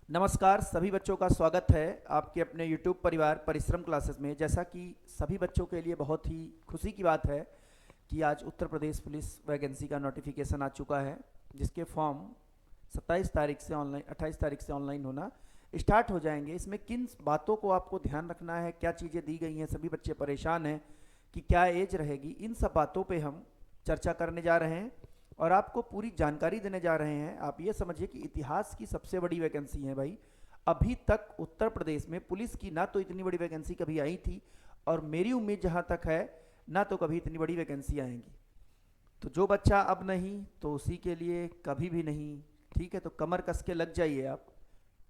नमस्कार, सभी बच्चों का स्वागत है आपके अपने YouTube परिवार परिश्रम क्लासेस में। जैसा कि सभी बच्चों के लिए बहुत ही खुशी की बात है कि आज उत्तर प्रदेश पुलिस वैकेंसी का नोटिफिकेशन आ चुका है, जिसके फॉर्म 27 तारीख से ऑनलाइन 28 तारीख से ऑनलाइन होना स्टार्ट हो जाएंगे। इसमें किन बातों को आपको ध्यान रखना है, क्या चीज़ें दी गई हैं, सभी बच्चे परेशान हैं कि क्या एज रहेगी, इन सब बातों पे हम चर्चा करने जा रहे हैं और आपको पूरी जानकारी देने जा रहे हैं। आप ये समझिए कि इतिहास की सबसे बड़ी वैकेंसी है भाई। अभी तक उत्तर प्रदेश में पुलिस की ना तो इतनी बड़ी वैकेंसी कभी आई थी, और मेरी उम्मीद जहाँ तक है ना तो कभी इतनी बड़ी वैकेंसी आएंगी। तो जो बच्चा अब नहीं तो उसी के लिए कभी भी नहीं। ठीक है, तो कमर कस के लग जाइए, आप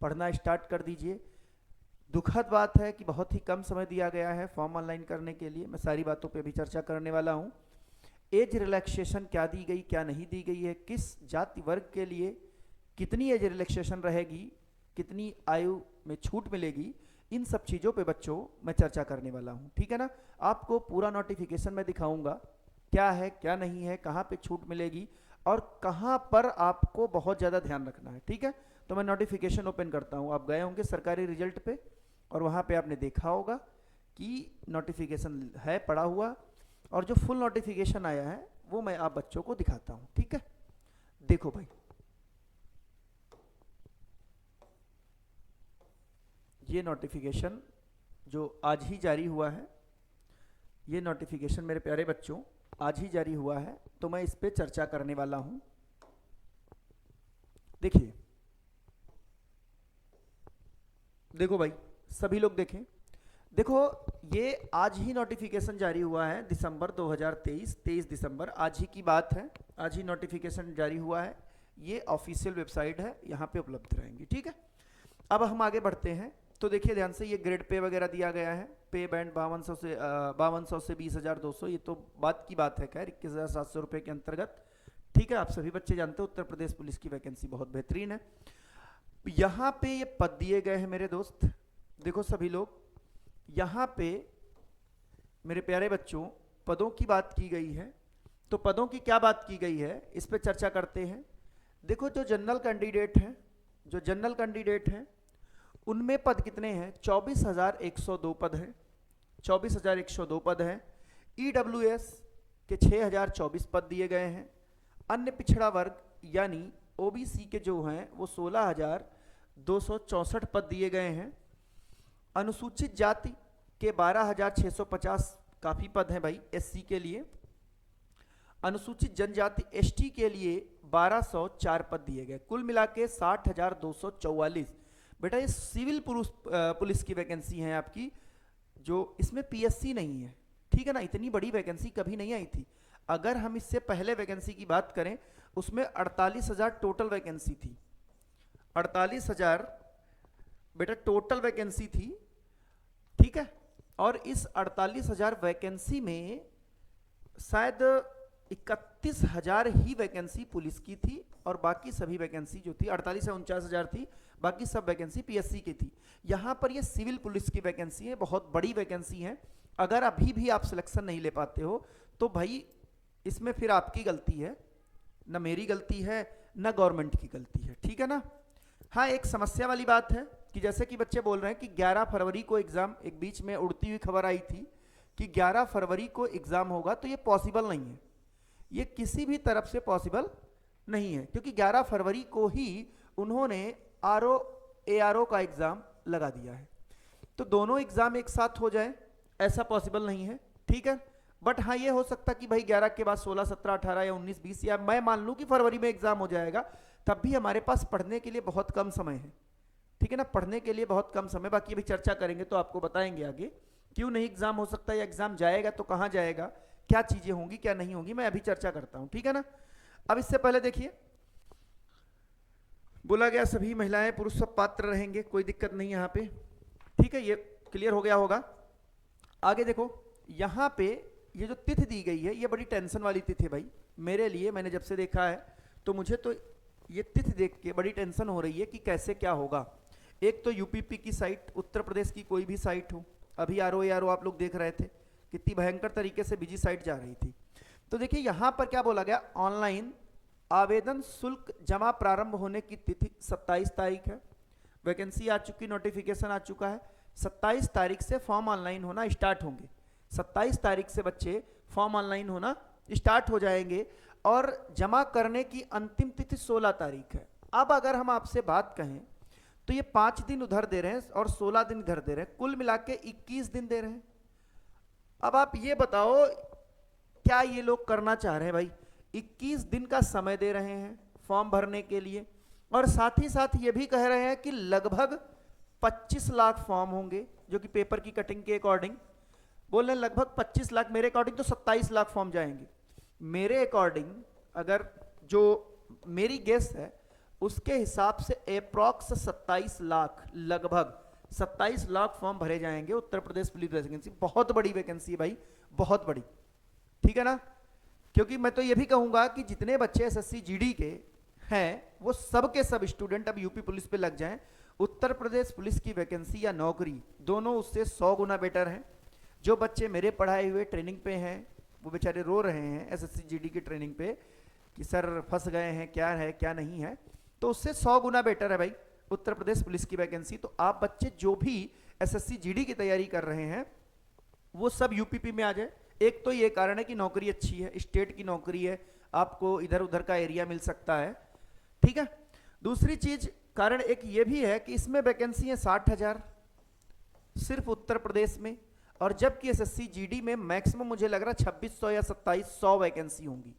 पढ़ना स्टार्ट कर दीजिए। दुखद बात है कि बहुत ही कम समय दिया गया है फॉर्म ऑनलाइन करने के लिए। मैं सारी बातों पे भी चर्चा करने वाला हूँ। एज रिलैक्सेशन क्या दी गई, क्या नहीं दी गई है, किस जाति वर्ग के लिए कितनी एज रिलैक्सेशन रहेगी, कितनी आयु में छूट मिलेगी, इन सब चीज़ों पे बच्चों मैं चर्चा करने वाला हूँ। ठीक है ना। आपको पूरा नोटिफिकेशन में दिखाऊंगा क्या है क्या नहीं है, कहाँ पे छूट मिलेगी और कहाँ पर आपको बहुत ज़्यादा ध्यान रखना है। ठीक है, तो मैं नोटिफिकेशन ओपन करता हूँ। आप गए होंगे सरकारी रिजल्ट पे और वहाँ पे आपने देखा होगा कि नोटिफिकेशन है पड़ा हुआ, और जो फुल नोटिफिकेशन आया है वो मैं आप बच्चों को दिखाता हूं। ठीक है, देखो भाई, ये नोटिफिकेशन जो आज ही जारी हुआ है, ये नोटिफिकेशन मेरे प्यारे बच्चों आज ही जारी हुआ है, तो मैं इस पे चर्चा करने वाला हूं। देखिए, देखो भाई, सभी लोग देखें। देखो, ये आज ही नोटिफिकेशन जारी हुआ है, दिसंबर 2023, 23 दिसंबर, आज ही की बात है। आज ही नोटिफिकेशन जारी हुआ है। ये ऑफिशियल वेबसाइट है, यहाँ पे उपलब्ध रहेंगी। ठीक है, अब हम आगे बढ़ते हैं। तो देखिए ध्यान से, ये ग्रेड पे वगैरह दिया गया है। पे बैंड 5200 से 20,200, ये तो बात की बात है। खैर 21,700 रुपये के अंतर्गत। ठीक है, आप सभी बच्चे जानते हो उत्तर प्रदेश पुलिस की वैकेंसी बहुत बेहतरीन है। यहाँ पे ये पद दिए गए हैं मेरे दोस्त, देखो सभी लोग। यहाँ पे मेरे प्यारे बच्चों पदों की बात की गई है। तो पदों की क्या बात की गई है, इस पे चर्चा करते हैं। देखो, जो जनरल कैंडिडेट हैं, जो जनरल कैंडिडेट हैं उनमें पद कितने हैं? 24,102 पद हैं। 24,102 पद हैं। ईडब्ल्यूएस के 6,024 पद दिए गए हैं। अन्य पिछड़ा वर्ग यानी ओबीसी के जो हैं वो 16,264 पद दिए गए हैं। अनुसूचित जाति के 12,650 काफ़ी पद हैं भाई एससी के लिए। अनुसूचित जनजाति एसटी के लिए 1,204 पद दिए गए। कुल मिला के 60,244। बेटा ये सिविल पुलिस की वैकेंसी है आपकी, जो इसमें पीएससी नहीं है। ठीक है ना, इतनी बड़ी वैकेंसी कभी नहीं आई थी। अगर हम इससे पहले वैकेंसी की बात करें, उसमें 48,000 टोटल वैकेंसी थी। 48,000 बेटा टोटल वैकेंसी थी। ठीक है, और इस 48,000 वैकेंसी में शायद 31,000 ही वैकेंसी पुलिस की थी, और बाकी सभी वैकेंसी जो थी 48 से 49,000 थी, बाकी सब वैकेंसी पीएससी की थी। यहाँ पर ये सिविल पुलिस की वैकेंसी है, बहुत बड़ी वैकेंसी है। अगर अभी भी आप सिलेक्शन नहीं ले पाते हो तो भाई इसमें फिर आपकी गलती है, न मेरी गलती है, न गवर्नमेंट की गलती है। ठीक है ना। हाँ, एक समस्या वाली बात है कि जैसे कि बच्चे बोल रहे हैं कि 11 फरवरी को एग्ज़ाम, एक बीच में उड़ती हुई खबर आई थी कि 11 फरवरी को एग्ज़ाम होगा, तो ये पॉसिबल नहीं है। ये किसी भी तरफ से पॉसिबल नहीं है, क्योंकि 11 फरवरी को ही उन्होंने ARO का एग्ज़ाम लगा दिया है। तो दोनों एग्ज़ाम एक साथ हो जाए ऐसा पॉसिबल नहीं है। ठीक है, बट हाँ ये हो सकता कि भाई 11 के बाद 16, 17, 18 या 19, 20, या मैं मान लूँ कि फरवरी में एग्ज़ाम हो जाएगा, तब भी हमारे पास पढ़ने के लिए बहुत कम समय है। ठीक है ना, पढ़ने के लिए बहुत कम समय। बाकी अभी चर्चा करेंगे तो आपको बताएंगे आगे क्यों नहीं एग्ज़ाम हो सकता, या एग्ज़ाम जाएगा तो कहाँ जाएगा, क्या चीज़ें होंगी क्या नहीं होंगी, मैं अभी चर्चा करता हूँ। ठीक है ना। अब इससे पहले देखिए, बोला गया सभी महिलाएं पुरुष सब पात्र रहेंगे, कोई दिक्कत नहीं यहाँ पे। ठीक है, ये क्लियर हो गया होगा। आगे देखो, यहाँ पे ये जो तिथि दी गई है ये बड़ी टेंशन वाली तिथि है भाई मेरे लिए। मैंने जब से देखा है तो मुझे तो ये तिथि देख के बड़ी टेंशन हो रही है कि कैसे क्या होगा। एक तो यूपीपी की साइट, उत्तर प्रदेश की कोई भी साइट हो, अभी आरओ आप लोग देख रहे थे कितनी भयंकर तरीके से बिजी साइट जा रही थी। तो देखिए यहाँ पर क्या बोला गया, ऑनलाइन आवेदन शुल्क जमा प्रारंभ होने की तिथि 27 तारीख है। वैकेंसी आ चुकी, नोटिफिकेशन आ चुका है। 27 तारीख से फॉर्म ऑनलाइन होना स्टार्ट होंगे। 27 तारीख से बच्चे फॉर्म ऑनलाइन होना स्टार्ट हो जाएंगे और जमा करने की अंतिम तिथि 16 तारीख है। अब अगर हम आपसे बात कहें तो ये 5 दिन उधर दे रहे हैं और 16 दिन इधर दे रहे हैं, कुल मिला के 21 दिन दे रहे हैं। अब आप ये बताओ क्या ये लोग करना चाह रहे हैं भाई? 21 दिन का समय दे रहे हैं फॉर्म भरने के लिए और साथ ही साथ ये भी कह रहे हैं कि लगभग 25 लाख फॉर्म होंगे, जो कि पेपर की कटिंग के अकॉर्डिंग बोल रहे हैं लगभग 25 लाख। मेरे अकॉर्डिंग तो 27 लाख फॉर्म जाएंगे। मेरे अकॉर्डिंग अगर जो मेरी गेस है उसके हिसाब से अप्रॉक्स 27 लाख, लगभग 27 लाख फॉर्म भरे जाएंगे उत्तर प्रदेश पुलिस वैकेंसी। बहुत बड़ी वैकेंसी है भाई, बहुत बड़ी, ठीक है ना? क्योंकि मैं तो ये भी कहूंगा कि जितने बच्चे एसएससी जीडी के हैं वो सब के सब स्टूडेंट अब यूपी पुलिस पे लग जाएं। उत्तर प्रदेश पुलिस की वैकेंसी या नौकरी दोनों उससे 100 गुना बेटर है। जो बच्चे मेरे पढ़ाए हुए ट्रेनिंग पे हैं वो बेचारे रो रहे हैं एसएससी जीडी की ट्रेनिंग पे कि सर फंस गए हैं, क्या है क्या नहीं है, तो उससे 100 गुना बेटर है भाई उत्तर प्रदेश पुलिस की वैकेंसी। तो आप बच्चे जो भी एसएससी जीडी की तैयारी कर रहे हैं वो सब यूपीपी में आ जाए। एक तो ये कारण है कि नौकरी अच्छी है, स्टेट की नौकरी है, आपको इधर उधर का एरिया मिल सकता है, ठीक है। दूसरी चीज कारण एक ये भी है कि इसमें वैकेंसी है 60,000 सिर्फ उत्तर प्रदेश में, और जबकि एसएससी जीडी में मैक्सिमम मुझे लग रहा है 2600 या 2700 वैकेंसी होंगी,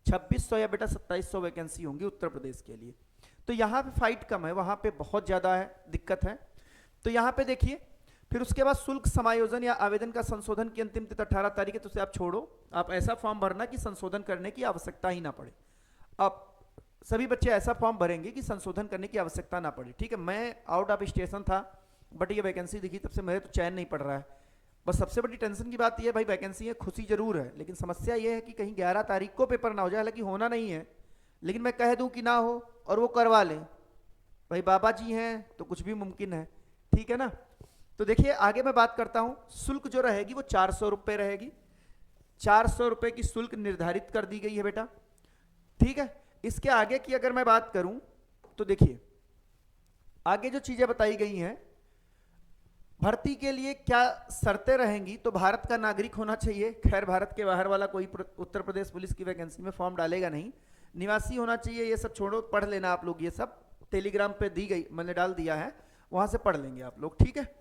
2600 या बेटा 2700 वैकेंसी होंगी उत्तर प्रदेश के लिए। तो यहाँ पे फाइट कम है, वहाँ पे बहुत ज़्यादा है, दिक्कत है। तो यहाँ पे देखिए फिर उसके बाद शुल्क समायोजन या आवेदन का संशोधन की अंतिम तिथि 18 तारीख है, तो उसे आप छोड़ो। आप ऐसा फॉर्म भरना कि संशोधन करने की आवश्यकता ही ना पड़े। अब सभी बच्चे ऐसा फॉर्म भरेंगे कि संशोधन करने की आवश्यकता ना पड़े, ठीक है। मैं आउट ऑफ स्टेशन था बट ये वैकेंसी दिखी तब से मेरे तो चैन नहीं पड़ रहा है। बस सबसे बड़ी टेंशन की बात यह है भाई, वैकेंसी है, खुशी जरूर है, लेकिन समस्या यह है कि कहीं 11 तारीख को पेपर ना हो जाए। हालांकि होना नहीं है, लेकिन मैं कह दूं कि ना हो और वो करवा लें, भाई बाबा जी हैं तो कुछ भी मुमकिन है, ठीक है ना। तो देखिए आगे मैं बात करता हूं। शुल्क जो रहेगी वो 400 रुपये रहेगी, 400 रुपये की शुल्क निर्धारित कर दी गई है बेटा, ठीक है। इसके आगे की अगर मैं बात करूं तो देखिए आगे जो चीजें बताई गई हैं, भर्ती के लिए क्या शर्तें रहेंगी, तो भारत का नागरिक होना चाहिए। खैर भारत के बाहर वाला कोई उत्तर प्रदेश पुलिस की वैकेंसी में फॉर्म डालेगा नहीं। निवासी होना चाहिए, ये सब छोड़ो, पढ़ लेना आप लोग, ये सब टेलीग्राम पे दी गई, मैंने डाल दिया है, वहां से पढ़ लेंगे आप लोग, ठीक है।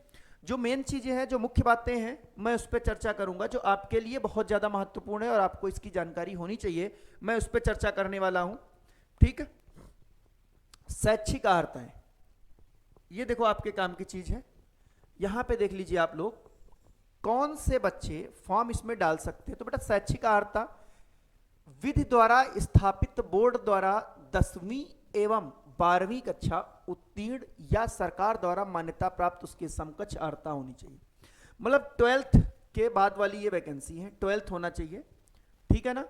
जो मेन चीजें हैं, जो मुख्य बातें हैं, मैं उस पर चर्चा करूंगा जो आपके लिए बहुत ज्यादा महत्वपूर्ण है और आपको इसकी जानकारी होनी चाहिए, मैं उस पर चर्चा करने वाला हूं, ठीक है। शैक्षिक अर्हताएं, ये देखो आपके काम की चीज है। यहां पे देख लीजिए आप लोग कौन से बच्चे फॉर्म इसमें डाल सकते हैं। तो बेटा शैक्षिक अर्हता विधि द्वारा स्थापित बोर्ड द्वारा 10वीं एवं 12वीं कक्षा उत्तीर्ण या सरकार द्वारा मान्यता प्राप्त उसके समकक्ष अर्हता होनी चाहिए। मतलब 12th के बाद वाली ये वैकेंसी है, 12th होना चाहिए, ठीक है ना,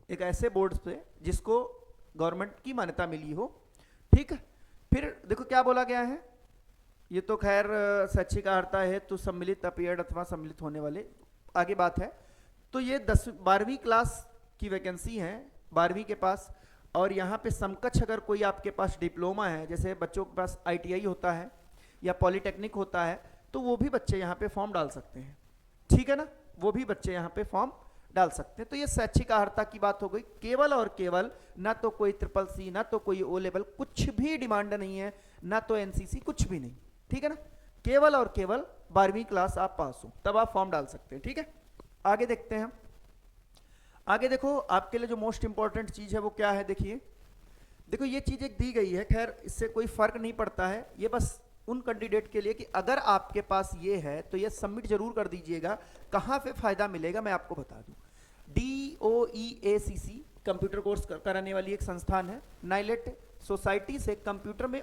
एक ऐसे बोर्ड से जिसको गवर्नमेंट की मान्यता मिली हो, ठीक है। फिर देखो क्या बोला गया है, ये तो खैर शैक्षिक अर्हता है तो सम्मिलित अपीयर्ड अथवा सम्मिलित होने वाले, आगे बात है। तो ये 12वीं क्लास की वैकेंसी है, 12वीं के पास, और यहाँ पे समकक्ष अगर कोई आपके पास डिप्लोमा है, जैसे बच्चों के पास ITI होता है या पॉलिटेक्निक होता है, तो वो भी बच्चे यहाँ पे फॉर्म डाल सकते हैं, ठीक है ना, वो भी बच्चे यहाँ पे फॉर्म डाल सकते हैं। तो ये शैक्षिक अर्हता की बात हो गई। केवल और केवल, ना तो कोई CCC, ना तो कोई O लेवल, कुछ भी डिमांड नहीं है, ना तो NCC, कुछ भी नहीं, ठीक है ना। केवल और केवल 12वीं क्लास आप पास हो तब आप फॉर्म डाल सकते हैं, ठीक है। आगे देखते हैं हम। आगे देखो आपके लिए जो मोस्ट इंपॉर्टेंट चीज है वो क्या है, देखिए देखो ये चीज एक दी गई है, खैर इससे कोई फर्क नहीं पड़ता है, ये बस उन कैंडिडेट के लिए कि अगर आपके पास ये है तो ये सबमिट जरूर कर दीजिएगा। कहां पे फायदा मिलेगा मैं आपको बता दूं। DOEACC कंप्यूटर कोर्स कराने वाली एक संस्थान है। नाइलेट सोसाइटी से कंप्यूटर में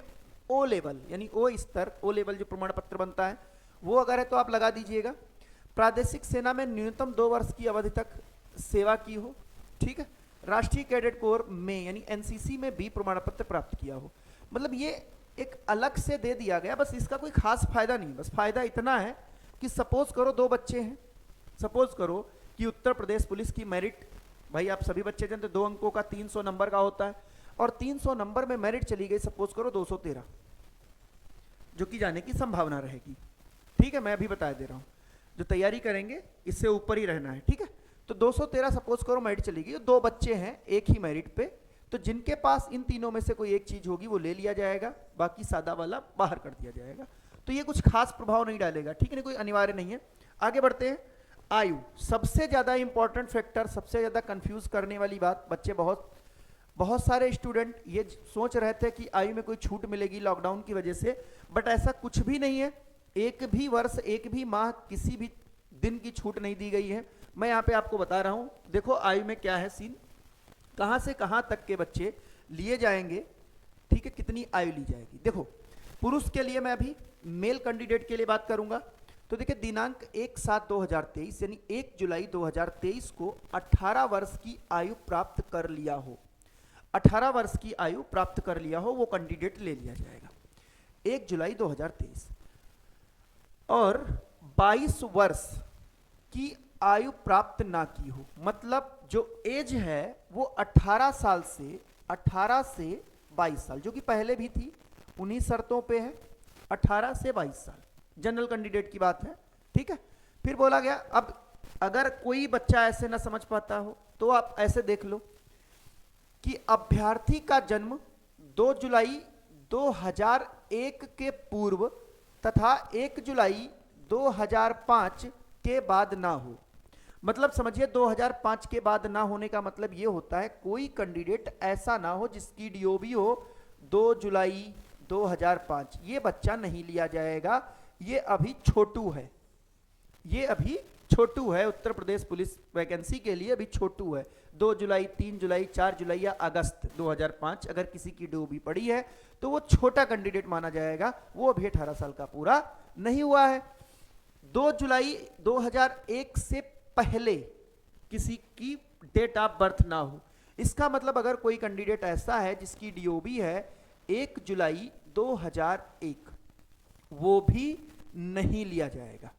O लेवल यानी O स्तर, O लेवल जो प्रमाण पत्र बनता है वो अगर है तो आप लगा दीजिएगा। प्रादेशिक सेना में न्यूनतम 2 वर्ष की अवधि तक सेवा की हो, ठीक है। राष्ट्रीय कैडेट कोर में यानी NCC में भी प्रमाण पत्र प्राप्त किया हो। मतलब ये एक अलग से दे दिया गया, बस इसका कोई खास फायदा नहीं, बस फायदा इतना है कि सपोज करो 2 बच्चे हैं, सपोज करो कि उत्तर प्रदेश पुलिस की मेरिट, भाई आप सभी बच्चे जानते 2 अंकों का 300 नंबर का होता है, और 300 नंबर में मेरिट चली गई सपोज करो 213, जो कि जाने की संभावना रहेगी। ठीक है, मैं अभी बता दे रहा हूँ, जो तैयारी करेंगे इससे ऊपर ही रहना है। ठीक है, तो 213 सपोज करो मेरिट चली गई, 2 बच्चे हैं एक ही मेरिट पे, तो जिनके पास इन तीनों में से कोई एक चीज होगी वो ले लिया जाएगा, बाकी सादा वाला बाहर कर दिया जाएगा। तो ये कुछ खास प्रभाव नहीं डालेगा, ठीक है ना, कोई अनिवार्य नहीं है। आगे बढ़ते हैं। आयु सबसे ज्यादा इंपॉर्टेंट फैक्टर, सबसे ज्यादा कंफ्यूज करने वाली बात। बच्चे बहुत सारे स्टूडेंट ये सोच रहे थे कि आयु में कोई छूट मिलेगी लॉकडाउन की वजह से, बट ऐसा कुछ भी नहीं है। एक भी वर्ष, एक भी माह, किसी भी दिन की छूट नहीं दी गई है। मैं यहाँ पे आपको बता रहा हूँ, देखो आयु में क्या है सीन, कहाँ से कहाँ तक के बच्चे लिए जाएंगे, ठीक है, कितनी आयु ली जाएगी। देखो पुरुष के लिए मैं अभी मेल कैंडिडेट के लिए बात करूंगा, तो देखिए दिनांक 1/7/2023 यानी 1 जुलाई 2023 को 18 वर्ष की आयु प्राप्त कर लिया हो, 18 वर्ष की आयु प्राप्त कर लिया हो वो कैंडिडेट ले लिया जाएगा 1 जुलाई 2023। और 22 वर्ष की आयु प्राप्त ना की हो, मतलब जो एज है वो 18 से 22 साल, जो कि पहले भी थी, उन्हीं शर्तों पे है, 18 से 22 साल जनरल कैंडिडेट की बात है। ठीक है, फिर बोला गया, अब अगर कोई बच्चा ऐसे ना समझ पाता हो तो आप ऐसे देख लो कि अभ्यर्थी का जन्म 2 जुलाई 2001 के पूर्व तथा 1 जुलाई 2005 के बाद ना हो। मतलब समझिए 2005 के बाद ना होने का मतलब ये होता है कोई कैंडिडेट ऐसा ना हो जिसकी डीओबी हो 2 जुलाई 2005, ये बच्चा नहीं लिया जाएगा। ये अभी छोटू है, ये अभी छोटू है, उत्तर प्रदेश पुलिस वैकेंसी के लिए अभी छोटू है। 2 जुलाई, 3 जुलाई, 4 जुलाई या अगस्त 2005 अगर किसी की डीओबी पड़ी है तो वो छोटा कैंडिडेट माना जाएगा, वो अभी 18 साल का पूरा नहीं हुआ है। 2 जुलाई 2001 से पहले किसी की डेट ऑफ बर्थ ना हो, इसका मतलब अगर कोई कैंडिडेट ऐसा है जिसकी डीओबी है 1 जुलाई 2001, वो भी नहीं लिया जाएगा,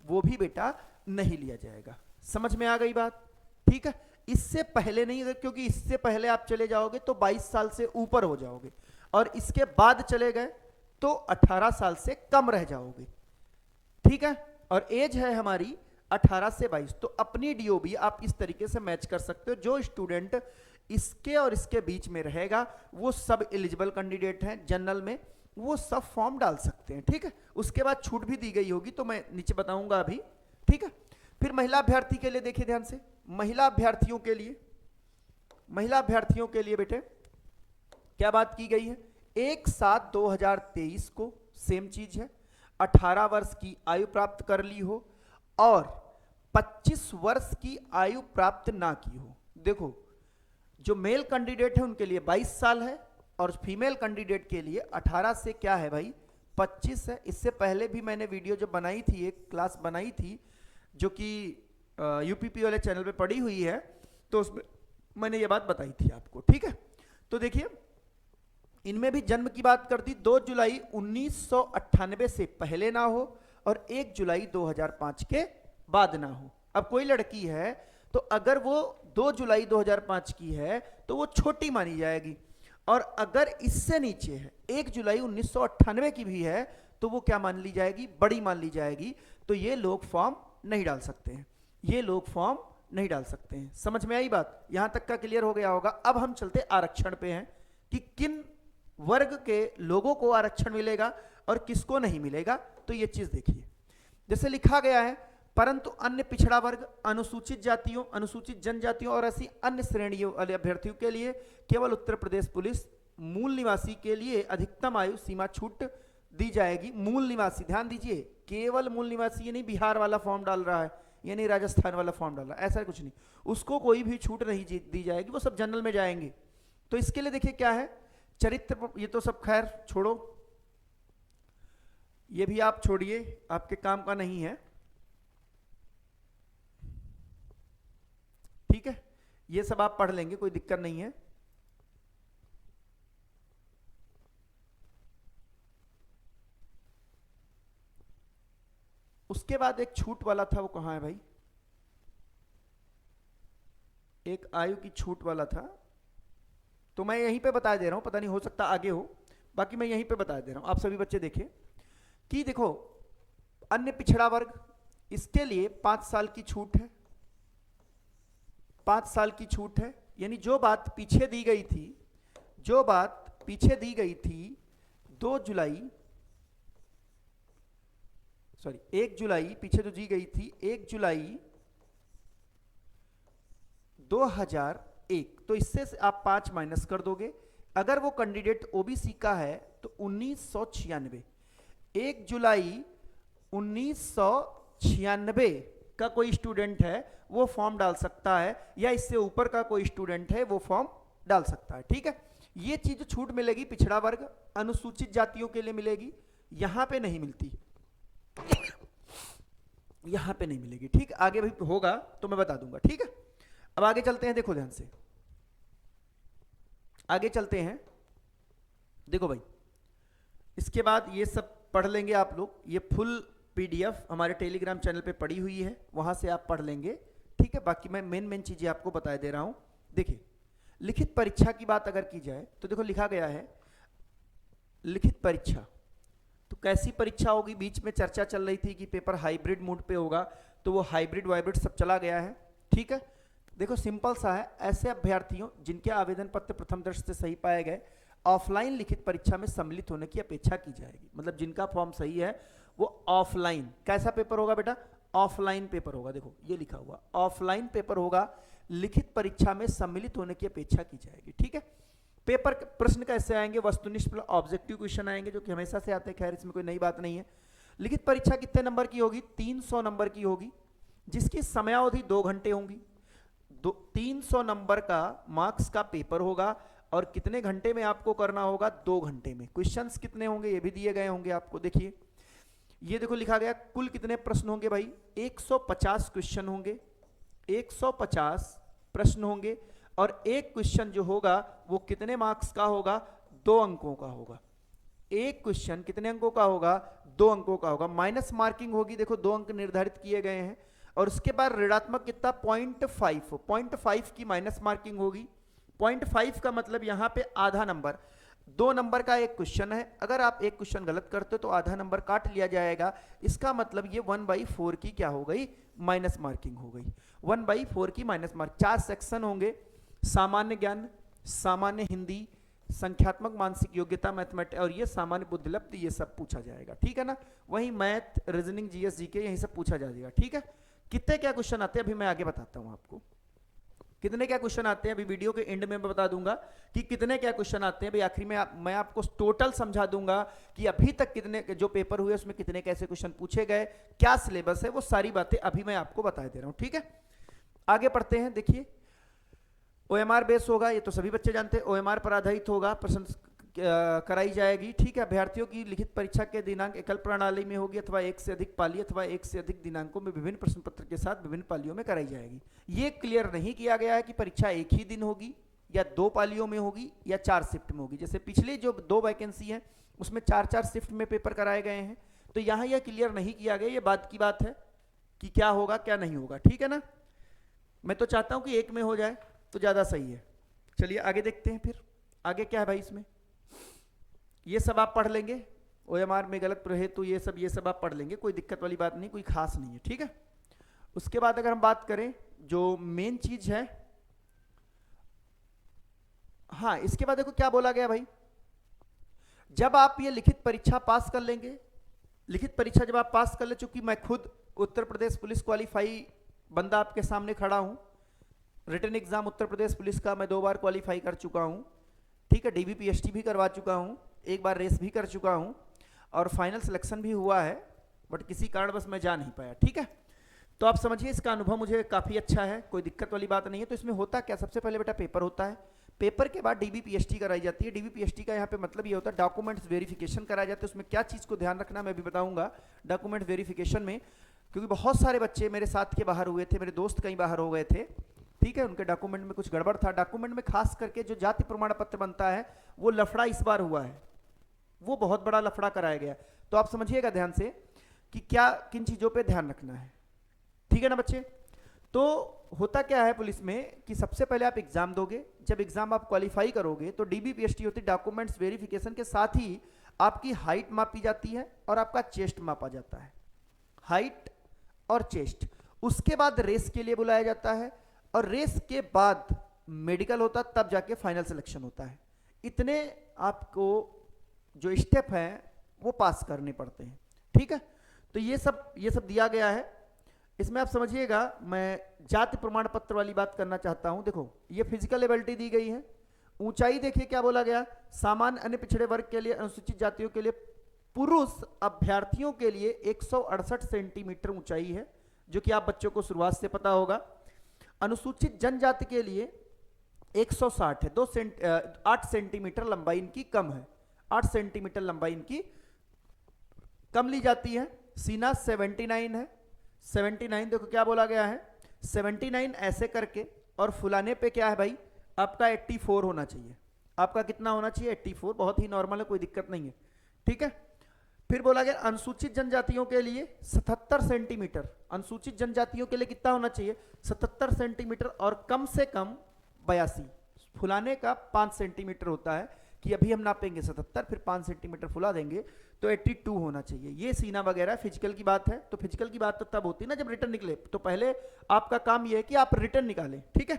वो भी बेटा नहीं लिया जाएगा। समझ में आ गई बात? ठीक है, इससे पहले नहीं, अगर क्योंकि इससे पहले आप चले जाओगे तो 22 साल से ऊपर हो जाओगे, और इसके बाद चले गए तो 18 साल से कम रह जाओगे। ठीक है, और एज है हमारी 18 से 22, तो अपनी डीओबी आप इस तरीके से मैच कर सकते हो। जो स्टूडेंट इसके और इसके बीच में रहेगा वो सब एलिजिबल कैंडिडेट हैं जनरल में, वो सब फॉर्म डाल सकते हैं। ठीक है, उसके बाद छूट भी दी गई होगी तो मैं नीचे बताऊंगा अभी। ठीक है, फिर महिला अभ्यर्थी के लिए देखिए ध्यान से, महिला अभ्यर्थियों के लिए बेटे क्या बात की गई है, 1/7/2023 को सेम चीज है, 18 वर्ष की आयु प्राप्त कर ली हो और 25 वर्ष की आयु प्राप्त ना की हो। देखो जो मेल कैंडिडेट है उनके लिए 22 साल है और फीमेल कैंडिडेट के लिए 18 से क्या है भाई 25 है। इससे पहले भी मैंने वीडियो जो बनाई थी, एक क्लास बनाई थी जो कि यूपीपी वाले चैनल पे पड़ी हुई है, तो उसमें मैंने ये बात बताई थी आपको। ठीक है, तो देखिए इनमें भी जन्म की बात कर दी, 2 जुलाई 1998 से पहले ना हो और 1 जुलाई 2005 के बाद ना हो। अब कोई लड़की है तो अगर वो 2 जुलाई 2005 की है तो वो छोटी मानी जाएगी, और अगर इससे नीचे है 1 जुलाई 1998 की भी है तो वो क्या मान ली जाएगी, बड़ी मान ली जाएगी। तो ये लोग फॉर्म नहीं डाल सकते हैं, ये लोग फॉर्म नहीं डाल सकते हैं। समझ में आई बात? यहां तक का क्लियर हो गया होगा। अब हम चलते आरक्षण पे हैं कि किन वर्ग के लोगों को आरक्षण मिलेगा और किसको नहीं मिलेगा। तो ये चीज देखिए, जैसे लिखा गया है, परंतु अन्य पिछड़ा वर्ग, अनुसूचित जातियों, अनुसूचित जनजातियों और ऐसी अन्य श्रेणियों वाले अभ्यर्थियों के लिए केवल उत्तर प्रदेश पुलिस मूल निवासी के लिए अधिकतम आयु सीमा छूट दी जाएगी। मूल निवासी, ध्यान दीजिए, केवल मूल निवासी, ये नहीं बिहार वाला फॉर्म डाल रहा है, ये नहीं राजस्थान वाला फॉर्म डाल रहा है, ऐसा कुछ नहीं, उसको कोई भी छूट नहीं दी जाएगी, वो सब जनरल में जाएंगे। तो इसके लिए देखिए क्या है, चरित्र, ये तो सब खैर छोड़ो, ये भी आप छोड़िए, आपके काम का नहीं है। ठीक है, ये सब आप पढ़ लेंगे, कोई दिक्कत नहीं है। उसके बाद एक छूट वाला था, वो कहां है भाई, एक आयु की छूट वाला था, तो मैं यहीं पे बता दे रहा हूं, पता नहीं हो सकता आगे हो, बाकी मैं यहीं पे बता दे रहा हूं। आप सभी बच्चे देखिए, कि देखो अन्य पिछड़ा वर्ग, इसके लिए 5 साल की छूट है, 5 साल की छूट है। यानी जो बात पीछे दी गई थी, जो बात पीछे दी गई थी 2 जुलाई, सॉरी 1 जुलाई, पीछे जो दी गई थी 1 जुलाई 2001, तो इससे से आप 5 माइनस कर दोगे। अगर वो कैंडिडेट ओबीसी का है तो 1996, 1 जुलाई 1996 का कोई स्टूडेंट है वो फॉर्म डाल सकता है, या इससे ऊपर का कोई स्टूडेंट है वो फॉर्म डाल सकता है। ठीक है, ये चीज छूट मिलेगी पिछड़ा वर्ग अनुसूचित जातियों के लिए मिलेगी, यहां पे नहीं मिलती, यहां पे नहीं मिलेगी। ठीक, आगे भी होगा तो मैं बता दूंगा। ठीक है, अब आगे चलते हैं, देखो ध्यान से आगे चलते हैं। देखो भाई, इसके बाद ये सब पढ़ लेंगे आप लोग, ये फुल पीडीएफ हमारे टेलीग्राम चैनल पे पड़ी हुई है, वहां से आप पढ़ लेंगे। ठीक है, बाकी मैं मेन चीजें आपको बता दे रहा हूं। देखिए, लिखित परीक्षा की बात अगर की जाए तो देखो लिखा गया है लिखित परीक्षा, तो कैसी परीक्षा होगी, बीच में चर्चा चल रही थी कि पेपर हाइब्रिड मोड पे होगा, तो वो हाइब्रिड वाइब्रिड सब चला गया है। ठीक है, देखो सिंपल सा है, ऐसे अभ्यर्थियों जिनके आवेदन पत्र प्रथम दृष्टि से सही पाए गए ऑफलाइन लिखित परीक्षा में सम्मिलित होने की अपेक्षा की जाएगी। मतलब जिनका फॉर्म सही है वो ऑफलाइन, कैसा पेपर होगा बेटा, ऑफलाइन पेपर होगा। देखो ये लिखा हुआ ऑफलाइन पेपर होगा, लिखित परीक्षा में सम्मिलित होने की अपेक्षा की जाएगी। ठीक है, पेपर प्रश्न कैसे आएंगे, वस्तुनिष्ठ ऑब्जेक्टिव क्वेश्चन आएंगे जो कि हमेशा से आते हैं, खैर इसमें कोई नई बात नहीं है। लिखित परीक्षा कितने नंबर की होगी, 300 नंबर की होगी, जिसकी समयावधि 2 घंटे होंगी। 300 नंबर का मार्क्स का पेपर होगा और कितने घंटे में आपको करना होगा, 2 घंटे में। क्वेश्चंस कितने होंगे ये भी दिए गए होंगे आपको। देखिए ये देखो लिखा गया कुल कितने प्रश्न होंगे भाई, 150 क्वेश्चन होंगे, 150 प्रश्न होंगे, और एक क्वेश्चन जो होगा वो कितने मार्क्स का होगा, 2 अंकों का होगा। एक क्वेश्चन कितने अंकों का होगा, 2 अंकों का होगा। माइनस मार्किंग होगी, देखो 2 अंक निर्धारित किए गए हैं, और उसके बाद ऋणात्मक कितना 0.5 की माइनस मार्किंग होगी। 0.5 का मतलब यहां पे आधा नंबर, 2 नंबर का एक क्वेश्चन है, अगर आप एक क्वेश्चन गलत करते हो तो आधा नंबर काट लिया जाएगा। इसका मतलब ये 1/4 की क्या हो गई, माइनस मार्किंग हो गई। 1/4 की माइनस मार्क। 4 सेक्शन होंगे, सामान्य ज्ञान, सामान्य हिंदी, संख्यात्मक मानसिक योग्यता मैथमेटिक्स, और ये सामान्य बुद्धिलब्धि, ये सब पूछा जाएगा। ठीक है ना, वही मैथ, रीजनिंग, जीएस, जीके, यही सब पूछा जाएगा। ठीक है, कितने क्या क्वेश्चन आते हैं अभी मैं आगे बताता हूं आपको, कितने क्या क्वेश्चन आते हैं अभी वीडियो के एंड में मैं बता दूंगा कि कितने क्या क्वेश्चन आते हैं। भाई आखिरी में मैं आपको टोटल समझा दूंगा कि अभी तक कितने जो पेपर हुए उसमें कितने कैसे क्वेश्चन पूछे गए, क्या सिलेबस है, वो सारी बातें अभी मैं आपको बता दे रहा हूं। ठीक है, आगे पढ़ते हैं। देखिए ओएमआर बेस होगा, ये तो सभी बच्चे जानते हैं, ओएमआर पर आधारित होगा, प्रश्न कराई जाएगी। ठीक है, अभ्यर्थियों की लिखित परीक्षा के दिनांक एकल प्रणाली में होगी अथवा एक से अधिक पाली अथवा एक से अधिक दिनांकों में विभिन्न प्रश्न पत्र के साथ विभिन्न पालियों में कराई जाएगी। ये क्लियर नहीं किया गया है कि परीक्षा एक ही दिन होगी या 2 पालियों में होगी या 4 शिफ्ट में होगी। जैसे पिछले जो 2 वैकेंसी है उसमें 4-4 शिफ्ट में पेपर कराए गए हैं, तो यहाँ यह क्लियर नहीं किया गया, ये बात की बात है कि क्या होगा क्या नहीं होगा। ठीक है ना, मैं तो चाहता हूँ कि एक में हो जाए तो ज्यादा सही है। चलिए आगे देखते हैं, फिर आगे क्या है भाई, इसमें ये सब आप पढ़ लेंगे, ओएमआर में गलत रहे तो ये सब आप पढ़ लेंगे, कोई दिक्कत वाली बात नहीं, कोई खास नहीं है। ठीक है, उसके बाद अगर हम बात करें जो मेन चीज है, हाँ इसके बाद देखो क्या बोला गया भाई, जब आप ये लिखित परीक्षा पास कर लेंगे, लिखित परीक्षा जब आप पास कर ले, चूंकि मैं खुद उत्तर प्रदेश पुलिस क्वालिफाई बंदा आपके सामने खड़ा हूं, written exam Uttar Pradesh police का मैं 2 बार क्वालिफाई कर चुका हूं। ठीक है, डीबीपीएसटी भी करवा चुका हूं, एक बार रेस भी कर चुका हूं, और फाइनल सिलेक्शन भी हुआ है, बट किसी कारणवश मैं जा नहीं पाया। ठीक है, तो आप समझिए इसका अनुभव मुझे काफ़ी अच्छा है, कोई दिक्कत वाली बात नहीं है। तो इसमें होता क्या, सबसे पहले बेटा पेपर होता है, पेपर के बाद डीबीपीएसटी कराई जाती है। डीबीपीएसटी का यहाँ पे मतलब ये होता है डॉक्यूमेंट्स वेरिफिकेशन कराए जाते हैं। उसमें क्या चीज़ को ध्यान रखना मैं भी बताऊंगा डॉक्यूमेंट वेरिफिकेशन में, क्योंकि बहुत सारे बच्चे मेरे साथ के बाहर हुए थे, मेरे दोस्त कहीं बाहर हो गए थे। ठीक है, उनके डॉक्यूमेंट में कुछ गड़बड़ था। डॉक्यूमेंट में खास करके जो जाति प्रमाण पत्र बनता है वो लफड़ा इस बार हुआ है, वो बहुत बड़ा लफड़ा कराया गया। तो आप समझिएगा ध्यान से कि क्या किन चीजों पे ध्यान रखना है। ठीक है ना बच्चे, तो होता क्या है पुलिस में कि सबसे पहले आप एग्जाम दोगे, जब एग्जाम आप क्वालिफाई करोगे तो डीबीपीएसटी होती है, डॉक्यूमेंट्स वेरिफिकेशन के साथ ही आपकी हाइट मापी जाती है और आपका चेस्ट मापा जाता है, हाइट और चेस्ट। उसके बाद रेस के लिए बुलाया जाता है और रेस के बाद मेडिकल होता है, तब जाके फाइनल सिलेक्शन होता है। इतने आपको जो स्टेप हैं वो पास करने पड़ते हैं, ठीक है। तो ये सब दिया गया है। इसमें आप समझिएगा, मैं जाति प्रमाण पत्र वाली बात करना चाहता हूं। देखो ये फिजिकल एबिलिटी दी गई है। ऊंचाई देखिए क्या बोला गया, सामान्य अन्य पिछड़े वर्ग के लिए, अनुसूचित जातियों के लिए, पुरुष अभ्यर्थियों के लिए 168 सेंटीमीटर ऊंचाई है, जो कि आप बच्चों को शुरुआत से पता होगा। अनुसूचित जनजाति के लिए 160 है, 8 सेंटीमीटर लंबाई इनकी कम है, 8 सेंटीमीटर लंबाई इनकी कम ली जाती है। सीना 79 है, 79 देखो क्या बोला गया है, 79 ऐसे करके, और फुलाने पे क्या है भाई, आपका 84 होना चाहिए। आपका कितना होना चाहिए, 84, बहुत ही नॉर्मल है, कोई दिक्कत नहीं है, ठीक है। फिर बोला गया अनुसूचित जनजातियों के लिए 77 सेंटीमीटर, अनुसूचित जनजातियों के लिए कितना होना चाहिए, 77 सेंटीमीटर, और कम से कम 82, फुलाने का 5 सेंटीमीटर होता है, कि अभी हम नापेंगे 77, फिर 5 सेंटीमीटर फुला देंगे तो 82 होना चाहिए। ये सीना वगैरह फिजिकल की बात है। तो फिजिकल की बात तो तब होती है ना जब रिटर्न निकले, तो पहले आपका काम ये है कि आप रिटर्न निकालें, ठीक है।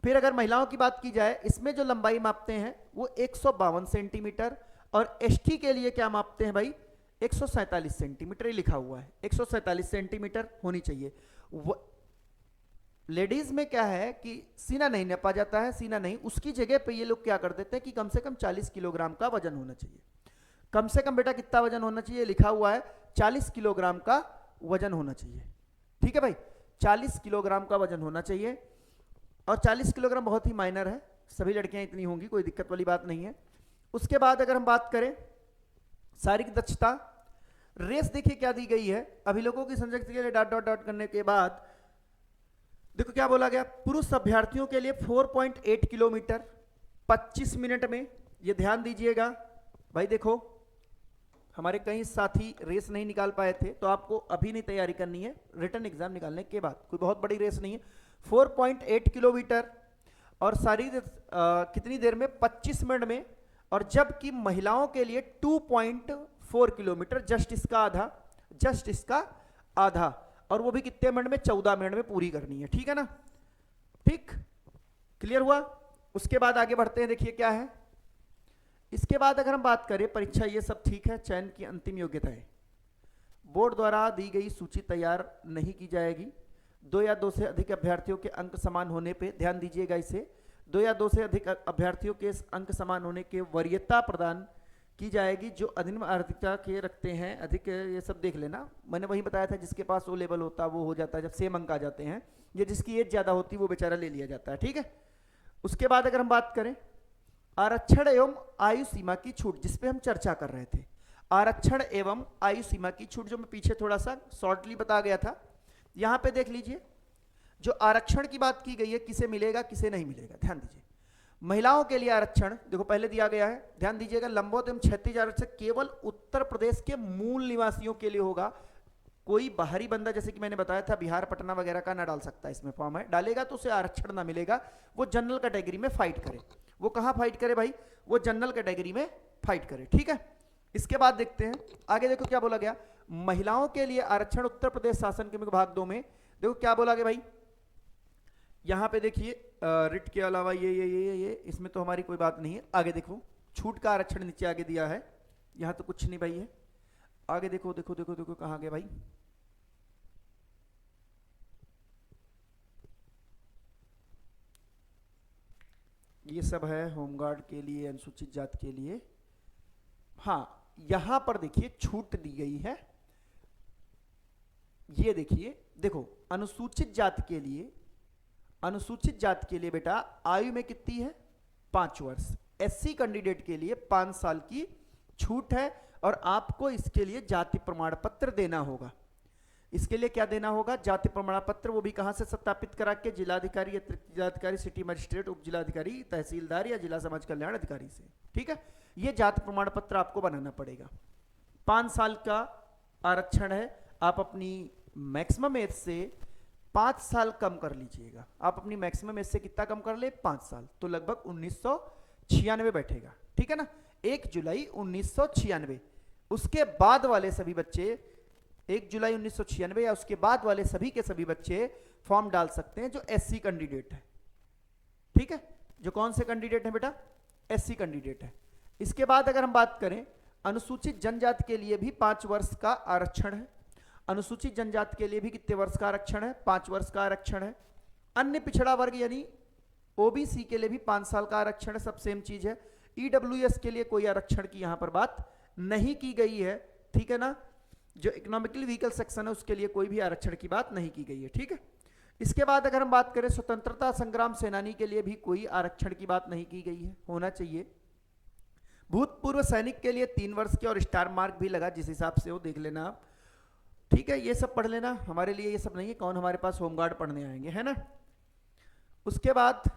फिर अगर महिलाओं की बात की जाए, इसमें जो लंबाई मापते हैं वो 152 सेंटीमीटर, और एसटी के लिए क्या मापते हैं भाई, 147 सेंटीमीटर, लिखा हुआ है 147 सेंटीमीटर होनी चाहिए। लेडीज में क्या है कि सीना नहीं नापा जाता है, सीना नहीं, उसकी जगह पे ये लोग क्या कर देते हैं कि कम से कम 40 किलोग्राम का वजन होना चाहिए। कम से कम बेटा कितना वजन होना चाहिए, लिखा हुआ है 40 किलोग्राम का वजन होना चाहिए, ठीक है भाई, 40 किलोग्राम का वजन होना चाहिए। और 40 किलोग्राम बहुत ही माइनर है, सभी लड़कियां इतनी होंगी, कोई दिक्कत वाली बात नहीं है। उसके बाद अगर हम बात करें शारीरिक दक्षता, रेस देखिए क्या दी गई है, अभिलोकों की संजक्ति के लिए डॉट डॉट डॉट करने के बाद देखो क्या बोला गया, पुरुष अभ्यर्थियों के लिए 4.8 किलोमीटर 25 मिनट में। ये ध्यान दीजिएगा भाई, देखो हमारे कई साथी रेस नहीं निकाल पाए थे, तो आपको अभी नहीं तैयारी करनी है, रिटर्न एग्जाम निकालने के बाद, कोई बहुत बड़ी रेस नहीं है। 4.8 किलोमीटर और शारीरिक कितनी देर में, 25 मिनट में। और जबकि महिलाओं के लिए 2.4 किलोमीटर, जस्ट इसका आधा, जस्ट इसका आधा, और वो भी कितने मिनट में, 14 मिनट में पूरी करनी है, ठीक है ना, ठीक, क्लियर हुआ। उसके बाद आगे बढ़ते हैं, देखिए क्या है। इसके बाद अगर हम बात करें परीक्षा, ये सब ठीक है, चयन की अंतिम योग्यताएं, बोर्ड द्वारा दी गई सूची तैयार नहीं की जाएगी। 2 या 2 से अधिक अभ्यर्थियों के अंक समान होने पे, ध्यान दीजिएगा इसे, 2 या 2 से अधिक अभ्यर्थियों के अंक समान होने के वरीयता प्रदान की जाएगी। जो अधिनियम आर्थिकता के रखते हैं अधिक, ये सब देख लेना, मैंने वही बताया था, जिसके पास ओ लेवल होता वो हो जाता है, जब सेम अंक आ जाते हैं, ये जिसकी एज ज़्यादा होती है वो बेचारा ले लिया जाता है, ठीक है। उसके बाद अगर हम बात करें आरक्षण एवं आयु सीमा की छूट, जिसपे हम चर्चा कर रहे थे, आरक्षण एवं आयु सीमा की छूट, जो मैं पीछे थोड़ा सा शॉर्टली बता गया था, यहां पे देख लीजिए, जो आरक्षण की बात की गई है, किसे मिलेगा किसे नहीं मिलेगा, ध्यान दीजिए। महिलाओं के लिए आरक्षण देखो पहले दिया गया है, ध्यान दीजिएगा, लंबवत एवं क्षैतिज आरक्षण केवल उत्तर प्रदेश के मूल निवासियों के लिए होगा। कोई बाहरी बंदा, जैसे कि मैंने बताया था, बिहार पटना वगैरह का ना डाल सकता, इसमें फॉर्म है, डालेगा तो उसे आरक्षण ना मिलेगा, वो जनरल कैटेगरी में फाइट करे। वो कहां फाइट करे भाई, वो जनरल कैटेगरी में फाइट करे, ठीक है। इसके बाद देखते हैं आगे, देखो क्या बोला गया, महिलाओं के लिए आरक्षण उत्तर प्रदेश शासन के भाग 2 में, देखो क्या बोला गया भाई, यहां पे देखिए रिट के अलावा ये इसमें तो हमारी कोई बात नहीं है। आगे देखो छूट का आरक्षण नीचे आगे दिया है, यहां तो कुछ नहीं भाई है। आगे देखो देखो देखो देखो कहां गए भाई, ये सब है होमगार्ड के लिए, अनुसूचित जाति के लिए। हाँ यहां पर देखिए छूट दी गई है, ये देखिए, देखो अनुसूचित जाति के लिए, अनुसूचित जाति के लिए बेटा आयु में कितनी है, 5 वर्ष। एससी कैंडिडेट के लिए 5 साल की छूट है, और आपको इसके लिए जाति प्रमाण पत्र देना होगा। इसके लिए क्या देना होगा, जाति प्रमाण पत्र, वो भी कहां से सत्यापित करा के, जिलाधिकारी या जिलाधिकारी, सिटी मजिस्ट्रेट, उप जिलाधिकारी, तहसीलदार या जिला समाज कल्याण अधिकारी से, ठीक है। ये जाति प्रमाण पत्र आपको बनाना पड़ेगा। 5 साल का आरक्षण है, आप अपनी मैक्सिमम एज से 5 साल कम कर लीजिएगा। आप अपनी मैक्सिमम एज से कितना कम कर ले, 5 साल, तो लगभग 1996 बैठेगा, ठीक है ना। 1 जुलाई 1996। उसके बाद वाले सभी बच्चे 1 जुलाई 1996 या उसके बाद वाले सभी के सभी बच्चे फॉर्म डाल सकते हैं जो एससी कैंडिडेट है। ठीक है, जो कौन से कैंडिडेट है बेटा? एससी कैंडिडेट है। इसके बाद अगर हम बात करें, अनुसूचित जनजाति के लिए भी 5 वर्ष का आरक्षण है। अनुसूचित जनजाति के लिए भी कितने वर्ष का आरक्षण है? 5 वर्ष का आरक्षण है। अन्य पिछड़ा वर्ग यानी ओबीसी के लिए भी 5 साल का आरक्षण है, सब सेम चीज है। ईडब्ल्यूएस के लिए कोई आरक्षण की यहां पर बात नहीं की गई है, ठीक है ना। जो इकोनॉमिकली वीकर सेक्शन है उसके लिए कोई भी आरक्षण की बात नहीं की गई है, ठीक है। इसके बाद अगर हम बात करें, स्वतंत्रता संग्राम सेनानी के लिए भी कोई आरक्षण की बात नहीं की गई है, होना चाहिए। भूतपूर्व सैनिक के लिए 3 वर्ष के और स्टार मार्क भी लगा, जिस हिसाब से हो देख लेना आप, ठीक है। ये सब पढ़ लेना, हमारे लिए ये सब नहीं है, कौन हमारे पास होमगार्ड पढ़ने आएंगे, है ना। उसके बाद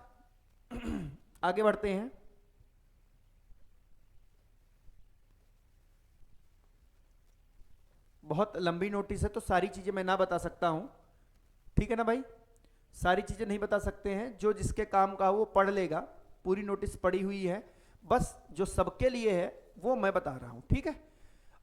आगे बढ़ते हैं। बहुत लंबी नोटिस है तो सारी चीजें मैं ना बता सकता हूं, ठीक है ना भाई। सारी चीजें नहीं बता सकते हैं, जो जिसके काम का वो पढ़ लेगा। पूरी नोटिस पड़ी हुई है, बस जो सबके लिए है वो मैं बता रहा हूं, ठीक है।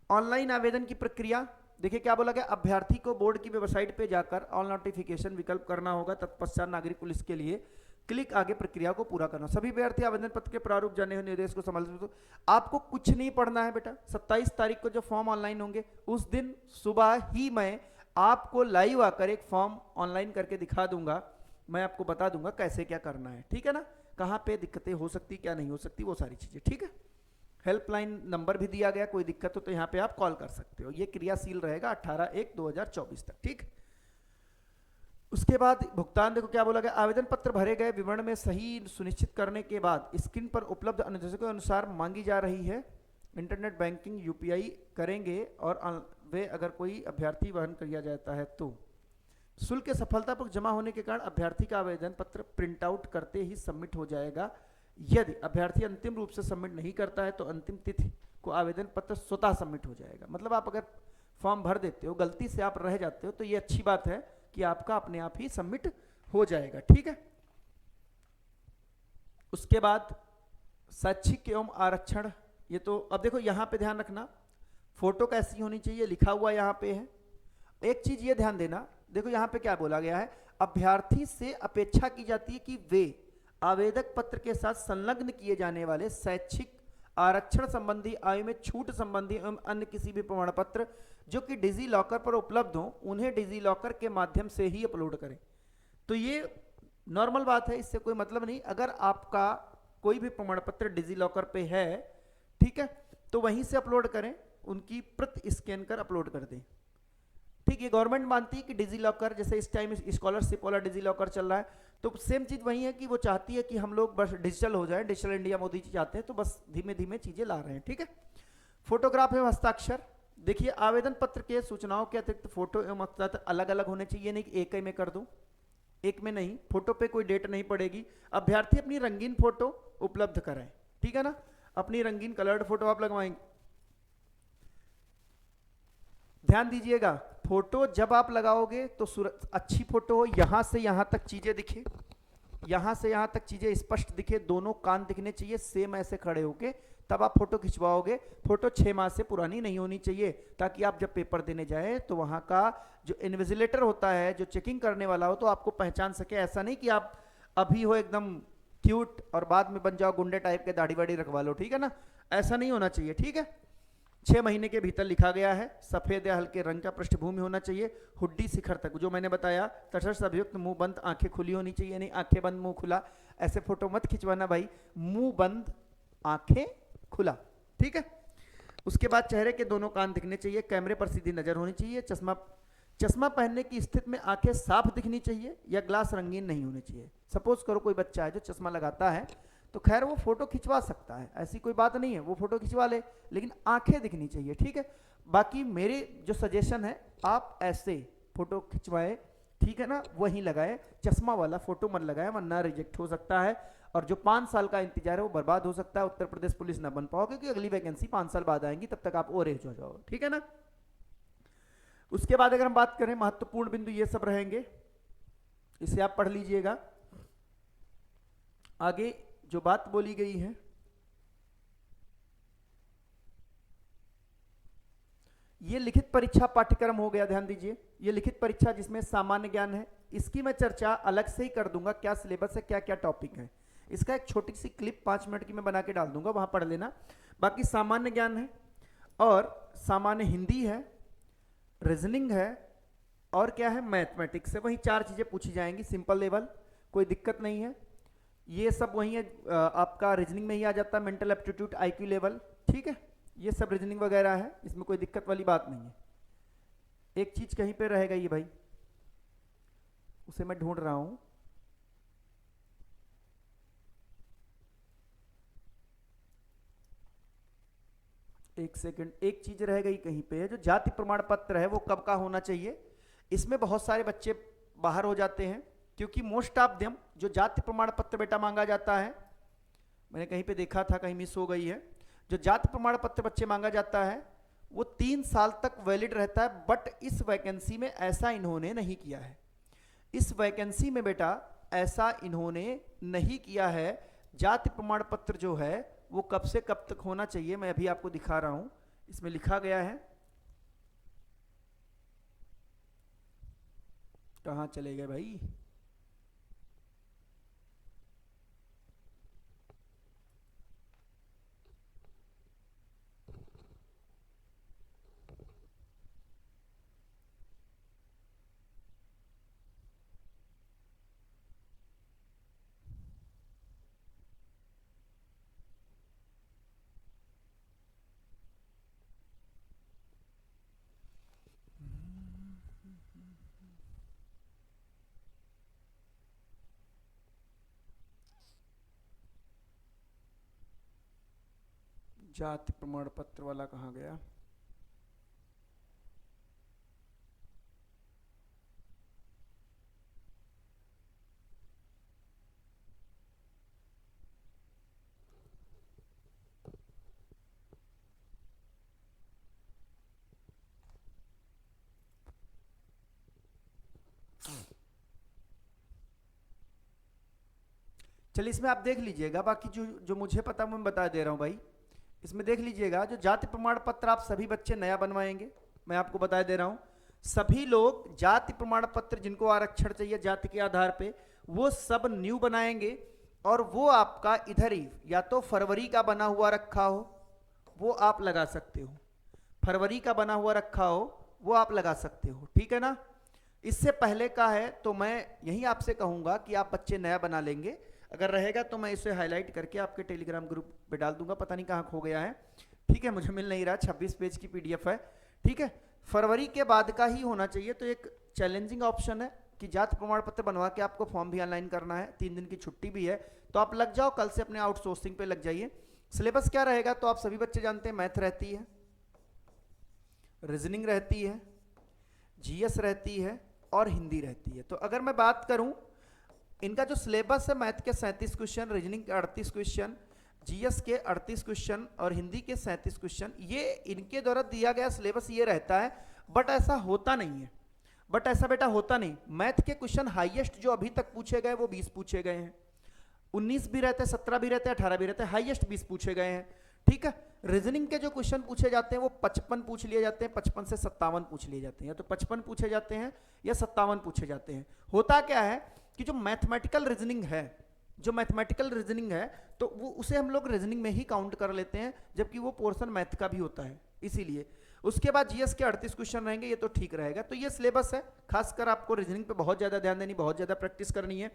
ऑनलाइन आवेदन की प्रक्रिया देखिए क्या बोला गया, अभ्यर्थी को बोर्ड की वेबसाइट पे जाकर ऑल नोटिफिकेशन विकल्प करना होगा, तत्पश्चात नागरिक पुलिस के लिए क्लिक आगे प्रक्रिया को पूरा करना। सभी अभ्यर्थी आवेदन पत्र के प्रारूप जाने हुए निर्देश को संभाल। आपको कुछ नहीं पढ़ना है बेटा। 27 तारीख को जो फॉर्म ऑनलाइन होंगे उस दिन सुबह ही मैं आपको लाइव आकर एक फॉर्म ऑनलाइन करके दिखा दूंगा, मैं आपको बता दूंगा कैसे क्या करना है, ठीक है ना। कहाँ पे दिक्कतें हो सकती क्या नहीं हो सकती वो सारी चीजें, ठीक है। हेल्पलाइन नंबर भी दिया गया, कोई दिक्कत हो तो यहाँ पे आप कॉल कर सकते हो। ये क्रियाशील रहेगा 18/1/2024 तक, ठीक। उसके बाद भुगतान देखो क्या बोला गया, आवेदन पत्र भरे गए विवरण में सही सुनिश्चित करने के बाद स्क्रीन पर उपलब्ध अनुदेशों के अनुसार मांगी जा रही है। इंटरनेट बैंकिंग यूपीआई करेंगे और वे अगर कोई अभ्यर्थी वहन किया जाता है तो शुल्क सफलतापूर्वक जमा होने के कारण अभ्यर्थी का आवेदन पत्र प्रिंट आउट करते ही सबमिट हो जाएगा। यदि अभ्यर्थी अंतिम रूप से सबमिट नहीं करता है तो अंतिम तिथि को आवेदन पत्र स्वतः सबमिट हो जाएगा। मतलब आप अगर फॉर्म भर देते हो, गलती से आप रह जाते हो, तो ये अच्छी बात है कि आपका अपने आप ही सबमिट हो जाएगा, ठीक है। उसके बाद शैक्षिक एवं आरक्षण, ये तो अब देखो यहां पे ध्यान रखना, फोटो कैसी होनी चाहिए लिखा हुआ यहां पे है। एक चीज ये ध्यान देना, देखो यहां पे क्या बोला गया है, अभ्यर्थी से अपेक्षा की जाती है कि वे आवेदक पत्र के साथ संलग्न किए जाने वाले शैक्षिक आरक्षण संबंधी, आयु में छूट संबंधी एवं अन्य किसी भी प्रमाण पत्र जो कि डिजी लॉकर पर उपलब्ध हो उन्हें डिजी लॉकर के माध्यम से ही अपलोड करें। तो ये नॉर्मल बात है, इससे कोई मतलब नहीं। अगर आपका कोई भी प्रमाण पत्र डिजी लॉकर पे है, ठीक है, तो वहीं से अपलोड करें, उनकी प्रति स्कैन कर अपलोड कर दें, ठीक। ये गवर्नमेंट मानती है कि डिजी लॉकर, जैसे इस टाइम स्कॉलरशिप वाला डिजी लॉकर चल रहा है, तो सेम चीज वही है कि वो चाहती है कि हम लोग बस डिजिटल हो जाए, डिजिटल इंडिया मोदी जी चाहते हैं, तो बस धीमे धीमे चीजें ला रहे हैं, ठीक है। फोटोग्राफ एवं हस्ताक्षर, देखिए आवेदन पत्र के सूचनाओं के अतिरिक्त फोटो एवं हस्ताक्षर अलग अलग होने चाहिए, नहीं कि एक ही में कर दूं, एक में नहीं। फोटो पे कोई डेट नहीं पड़ेगी। अभ्यर्थी अपनी रंगीन फोटो उपलब्ध कराएं, ठीक है ना, अपनी रंगीन कलर्ड फोटो आप लगवाएंगे। ध्यान दीजिएगा, फोटो जब आप लगाओगे तो अच्छी फोटो हो, यहां से यहां तक चीजें दिखे, यहां से यहां तक चीजें स्पष्ट दिखे, दोनों कान दिखने चाहिए सेम ऐसे खड़े होके, तब आप फोटो खिंचवाओगे। फोटो 6 माह से पुरानी नहीं होनी चाहिए, ताकि आप जब पेपर देने जाए तो वहां का जो इन्विजिलेटर होता है, जो चेकिंग करने वाला हो, तो आपको पहचान सके। ऐसा नहीं कि आप अभी हो एकदम क्यूट और बाद में बन जाओ गुंडे टाइप के, दाढ़ी वाड़ी रखवा लो, ठीक है ना, ऐसा नहीं होना चाहिए, ठीक है। 6 महीने के भीतर लिखा गया है, सफेद या हल्के रंग का पृष्ठभूमि होना चाहिए, हुड्डी शिखर तक, जो मैंने बताया, तटस्थ अभियुक्त, मुंह बंद आंखें खुली होनी चाहिए, नहीं आंखें बंद मुंह खुला, ऐसे फोटो मत खिंचवाना भाई, मुंह बंद आंखें खुला, ठीक है। उसके बाद चेहरे के दोनों कान दिखने चाहिए, कैमरे पर सीधी नजर होनी चाहिए, चश्मा पहनने की स्थिति में आंखें साफ दिखनी चाहिए या ग्लास रंगीन नहीं होने चाहिए। सपोज करो कोई बच्चा है जो चश्मा लगाता है, तो खैर वो फोटो खिंचवा सकता है, ऐसी कोई बात नहीं है, वो फोटो खिंचवा ले, लेकिन आंखें दिखनी चाहिए, ठीक है। बाकी मेरे जो सजेशन है, आप ऐसे फोटो खिंचवाए, ठीक है ना, वहीं लगाए, चश्मा वाला फोटो मत लगाए, वरना रिजेक्ट हो सकता है, और जो 5 साल का इंतजार है वो बर्बाद हो सकता है। उत्तर प्रदेश पुलिस ना बन पाओगे, क्योंकि अगली वैकेंसी 5 साल बाद आएंगी, तब तक आप और एज हो जाओगे, ठीक है ना। उसके बाद अगर हम बात करें, महत्वपूर्ण बिंदु ये सब रहेंगे, इसे आप पढ़ लीजिएगा। आगे जो बात बोली गई है, ये लिखित परीक्षा पाठ्यक्रम हो गया, ध्यान दीजिए। ये लिखित परीक्षा जिसमें सामान्य ज्ञान है, इसकी मैं चर्चा अलग से ही कर दूंगा, क्या सिलेबस है, क्या क्या टॉपिक है। इसका एक छोटी सी क्लिप 5 मिनट की मैं बना के डाल दूंगा, वहां पढ़ लेना। बाकी सामान्य ज्ञान है और सामान्य हिंदी है, रीजनिंग है और क्या है, मैथमेटिक्स है। वही 4 चीजें पूछी जाएंगी, सिंपल लेवल, कोई दिक्कत नहीं है। ये सब वही है, आपका रीजनिंग में ही आ जाता है, मेंटल एप्टीट्यूड, आईक्यू लेवल, ठीक है। ये सब रीजनिंग वगैरह है, इसमें कोई दिक्कत वाली बात नहीं है। एक चीज कहीं पे रह गई है भाई, उसे मैं ढूंढ रहा हूं। एक सेकंड, एक चीज रह गई कहीं पे, जो जाति प्रमाण पत्र है वो कब का होना चाहिए। इसमें बहुत सारे बच्चे बाहर हो जाते हैं, क्योंकि मोस्ट ऑफ देम जो जाति प्रमाण पत्र बेटा मांगा जाता है, मैंने कहीं पे देखा था, कहीं मिस हो गई है, जो जाति प्रमाण पत्र बच्चे मांगा जाता है वो 3 साल तक वैलिड रहता है। बट इस वैकेंसी में ऐसा इन्होंने नहीं किया है, इस वैकेंसी में बेटा ऐसा इन्होंने नहीं किया है। जाति प्रमाण पत्र जो है वो कब से कब तक होना चाहिए, मैं अभी आपको दिखा रहा हूं, इसमें लिखा गया है। कहां चले गए भाई, जाति प्रमाण पत्र वाला कहां गया। चलिए इसमें आप देख लीजिएगा, बाकी जो जो मुझे पता मैं बता दे रहा हूं भाई। इसमें देख लीजिएगा, जो जाति प्रमाण पत्र आप सभी बच्चे नया बनवाएंगे, मैं आपको बता दे रहा हूं, सभी लोग जाति प्रमाण पत्र जिनको आरक्षण चाहिए जाति के आधार पे, वो सब न्यू बनाएंगे। और वो आपका इधर ही या तो फरवरी का बना हुआ रखा हो वो आप लगा सकते हो, फरवरी का बना हुआ रखा हो वो आप लगा सकते हो, ठीक है ना। इससे पहले का है तो मैं यही आपसे कहूंगा कि आप बच्चे नया बना लेंगे, अगर रहेगा तो मैं इसे हाईलाइट करके आपके टेलीग्राम ग्रुप पे डाल दूंगा, पता नहीं कहाँ खो गया है, ठीक है, मुझे मिल नहीं रहा, 26 पेज की पीडीएफ है, ठीक है। फरवरी के बाद का ही होना चाहिए। तो एक चैलेंजिंग ऑप्शन है कि जाति प्रमाण पत्र बनवा के आपको फॉर्म भी ऑनलाइन करना है, 3 दिन की छुट्टी भी है, तो आप लग जाओ, कल से अपने आउटसोर्सिंग पे लग जाइए। सिलेबस क्या रहेगा तो आप सभी बच्चे जानते हैं, मैथ रहती है, रीजनिंग रहती है, जीएस रहती है और हिंदी रहती है। तो अगर मैं बात करूं इनका जो सिलेबस है, मैथ के 37 क्वेश्चन, रीजनिंग के 38 क्वेश्चन, जीएस के 38 क्वेश्चन और हिंदी के 37 क्वेश्चन, ये इनके द्वारा दिया गया सिलेबस ये रहता है। बट ऐसा होता नहीं है, बट ऐसा बेटा होता नहीं। मैथ के क्वेश्चन हाईएस्ट जो अभी तक पूछे गए वो 20 पूछे गए हैं, 19 भी रहते हैं, 17 भी रहते हैं, 18 भी रहते हैं, हाईएस्ट 20 पूछे गए हैं, ठीक है। रीजनिंग के जो क्वेश्चन पूछे जाते हैं वो 55 पूछ लिए जाते हैं, 55 से 57 पूछ लिए जाते हैं, या तो 55 पूछे जाते हैं या 57 पूछे जाते हैं। होता क्या है कि जो मैथमेटिकल रीजनिंग है, जो मैथमेटिकल रीजनिंग है तो वो उसे हम लोग रीजनिंग में ही काउंट कर लेते हैं, जबकि वो पोर्शन मैथ का भी होता है, इसीलिए। उसके बाद जीएस के 38 क्वेश्चन रहेंगे, ये तो ठीक रहेगा। तो ये सिलेबस है, खासकर आपको रीजनिंग पे बहुत ज्यादा ध्यान देनी, बहुत ज्यादा प्रैक्टिस करनी है,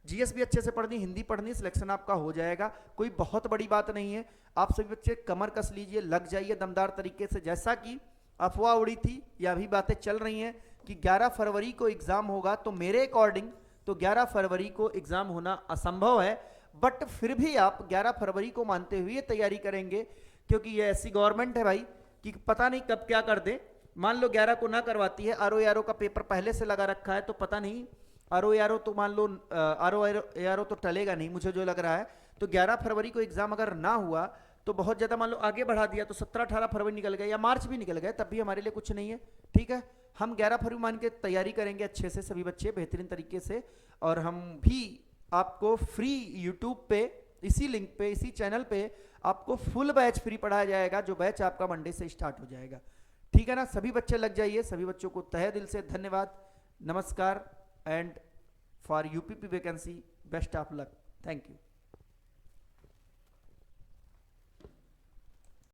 जीएस भी अच्छे से पढ़नी, हिंदी पढ़नी, सिलेक्शन आपका हो जाएगा, कोई बहुत बड़ी बात नहीं है। आप सभी बच्चे कमर कस लीजिए, लग जाइए दमदार तरीके से। जैसा कि अफवाह उड़ी थी या अभी बातें चल रही हैं कि 11 फरवरी को एग्जाम होगा, तो मेरे अकॉर्डिंग तो 11 फरवरी को एग्जाम होना असंभव है। बट फिर भी आप 11 फरवरी को मानते हुए तैयारी करेंगे, क्योंकि ये ऐसी गवर्नमेंट है भाई कि पता नहीं कब क्या कर दे। मान लो 11 को ना करवाती है, आरओ का पेपर पहले से लगा रखा है, तो पता नहीं आरओ तो मान लो आरओ तो टलेगा नहीं, मुझे जो लग रहा है। तो 11 फरवरी को एग्जाम अगर ना हुआ तो बहुत ज्यादा मान लो आगे बढ़ा दिया तो 17-18 फरवरी निकल गए या मार्च भी निकल गए, तब भी हमारे लिए कुछ नहीं है, ठीक है। हम 11 फरवरी मान के तैयारी करेंगे अच्छे से, सभी बच्चे बेहतरीन तरीके से। और हम भी आपको फ्री यूट्यूब पे, इसी लिंक पे, इसी चैनल पे आपको फुल बैच फ्री पढ़ाया जाएगा, जो बैच आपका मंडे से स्टार्ट हो जाएगा, ठीक। ठीक है ना, सभी बच्चे लग जाइए, सभी बच्चों को तहे दिल से धन्यवाद, नमस्कार, and for UPP vacancy best of luck, thank you.